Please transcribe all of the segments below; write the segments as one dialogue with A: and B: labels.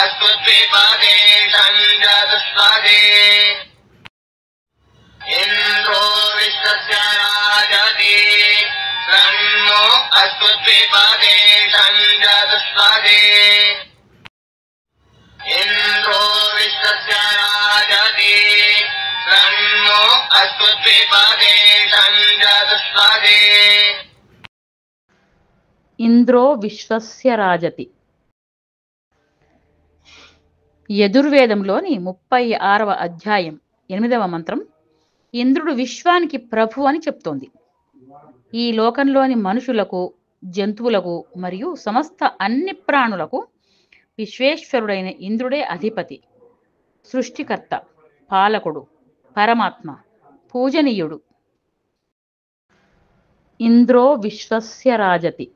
A: अस्मद्विपादे संजातस्वादे इंद्रो विश्वस्य राजति तन्नो अस्मद्विपादे संजातस्वादे इंद्रो विश्वस्य राजति तन्नो अस्मद्विपादे संजातस्वादे
B: इंद्रो विश्वस्य राजति. యజుర్వేదంలోని 36వ అధ్యాయం 8వ మంత్రం ఇంద్రుడు విశ్వానికి ప్రభు అని చెప్తోంది. ఈ లోకంలోని మనుషులకు, జంతువులకు మరియు సమస్త అన్ని ప్రాణులకు విశ్వేశ్వరుడైన ఇంద్రుడే అధిపతి, సృష్టికర్త, పాలకుడు, పరమాత్మ, పూజనీయుడు. ఇంద్రో విశ్వస్య రాజతి.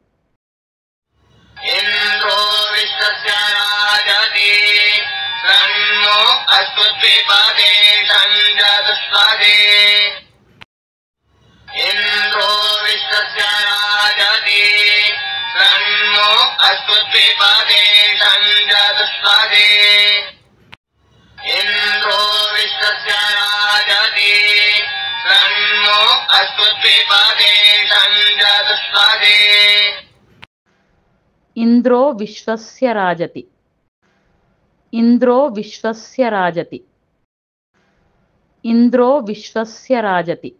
A: इंद्रो विश्वस्य राजति तन्नो अस्मद्विपादे संजातस्वादे इंद्रो विश्वस्य राजति तन्नो अस्मद्विपादे संजातस्वादे इंद्रो विश्वस्य राजति तन्नो अस्मद्विपादे संजातस्वादे
B: ఇంద్రో విశ్వస్య రాజతి. ఇంద్రో విశ్వస్య రాజతి. ఇంద్రో విశ్వస్య రాజతి.